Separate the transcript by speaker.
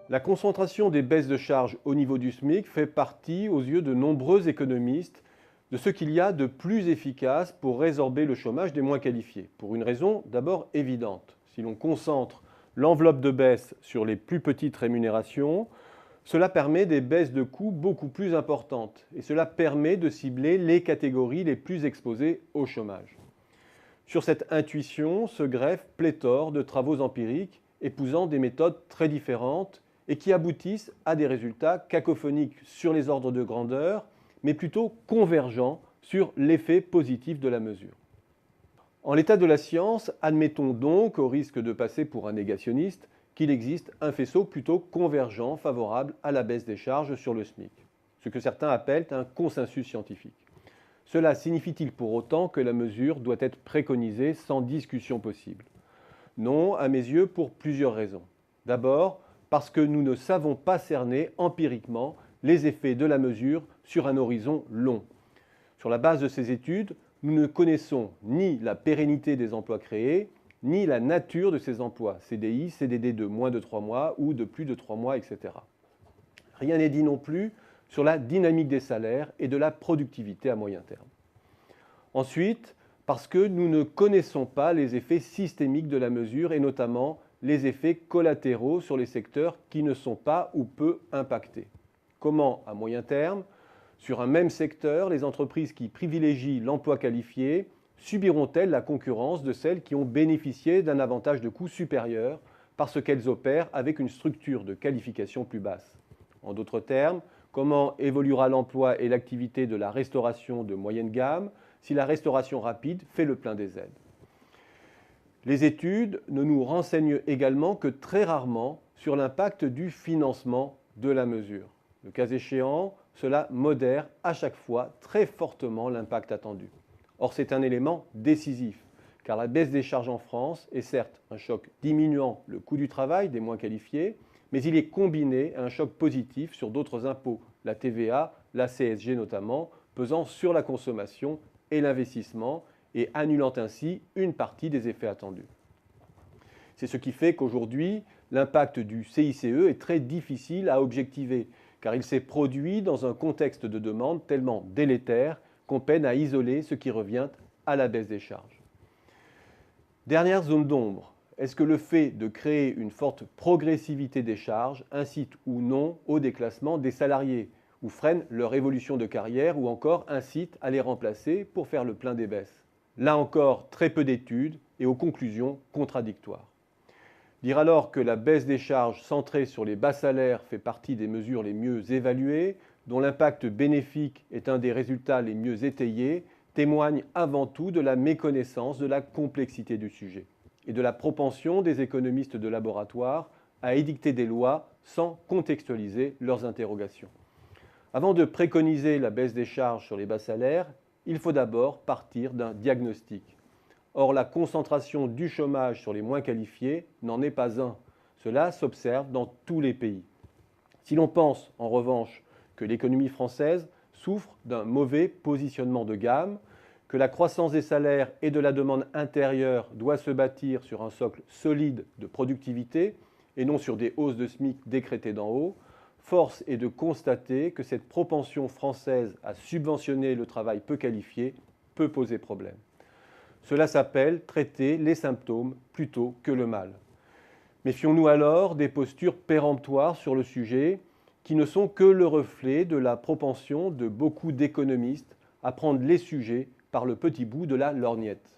Speaker 1: La concentration des baisses de charges au niveau du SMIC fait partie, aux yeux de nombreux économistes, de ce qu'il y a de plus efficace pour résorber le chômage des moins qualifiés. Pour une raison d'abord évidente. Si l'on concentre l'enveloppe de baisse sur les plus petites rémunérations, cela permet des baisses de coûts beaucoup plus importantes et cela permet de cibler les catégories les plus exposées au chômage. Sur cette intuition se greffent pléthore de travaux empiriques épousant des méthodes très différentes et qui aboutissent à des résultats cacophoniques sur les ordres de grandeur, mais plutôt convergents sur l'effet positif de la mesure. En l'état de la science, admettons donc, au risque de passer pour un négationniste, qu'il existe un faisceau plutôt convergent favorable à la baisse des charges sur le SMIC, ce que certains appellent un consensus scientifique. Cela signifie-t-il pour autant que la mesure doit être préconisée sans discussion possible? Non, à mes yeux, pour plusieurs raisons. D'abord, parce que nous ne savons pas cerner empiriquement les effets de la mesure sur un horizon long. Sur la base de ces études, nous ne connaissons ni la pérennité des emplois créés, ni la nature de ces emplois, CDI, CDD de moins de 3 mois ou de plus de 3 mois, etc. Rien n'est dit non plus sur la dynamique des salaires et de la productivité à moyen terme. Ensuite, parce que nous ne connaissons pas les effets systémiques de la mesure et notamment les effets collatéraux sur les secteurs qui ne sont pas ou peu impactés. Comment, à moyen terme, sur un même secteur, les entreprises qui privilégient l'emploi qualifié subiront-elles la concurrence de celles qui ont bénéficié d'un avantage de coût supérieur parce qu'elles opèrent avec une structure de qualification plus basse? En d'autres termes, comment évoluera l'emploi et l'activité de la restauration de moyenne gamme si la restauration rapide fait le plein des aides? Les études ne nous renseignent également que très rarement sur l'impact du financement de la mesure. Le cas échéant, cela modère à chaque fois très fortement l'impact attendu. Or, c'est un élément décisif, car la baisse des charges en France est certes un choc diminuant le coût du travail des moins qualifiés, mais il est combiné à un choc positif sur d'autres impôts, la TVA, la CSG notamment, pesant sur la consommation et l'investissement et annulant ainsi une partie des effets attendus. C'est ce qui fait qu'aujourd'hui, l'impact du CICE est très difficile à objectiver, car il s'est produit dans un contexte de demande tellement délétère qu'on peine à isoler ce qui revient à la baisse des charges. Dernière zone d'ombre, est-ce que le fait de créer une forte progressivité des charges incite ou non au déclassement des salariés, ou freine leur évolution de carrière, ou encore incite à les remplacer pour faire le plein des baisses? Là encore, très peu d'études et aux conclusions contradictoires. Dire alors que la baisse des charges centrée sur les bas salaires fait partie des mesures les mieux évaluées, dont l'impact bénéfique est un des résultats les mieux étayés, témoigne avant tout de la méconnaissance de la complexité du sujet et de la propension des économistes de laboratoire à édicter des lois sans contextualiser leurs interrogations. Avant de préconiser la baisse des charges sur les bas salaires, il faut d'abord partir d'un diagnostic. Or, la concentration du chômage sur les moins qualifiés n'en est pas un. Cela s'observe dans tous les pays. Si l'on pense, en revanche, que l'économie française souffre d'un mauvais positionnement de gamme, que la croissance des salaires et de la demande intérieure doit se bâtir sur un socle solide de productivité et non sur des hausses de SMIC décrétées d'en haut, force est de constater que cette propension française à subventionner le travail peu qualifié peut poser problème. Cela s'appelle traiter les symptômes plutôt que le mal. Méfions-nous alors des postures péremptoires sur le sujet qui ne sont que le reflet de la propension de beaucoup d'économistes à prendre les sujets par le petit bout de la lorgnette.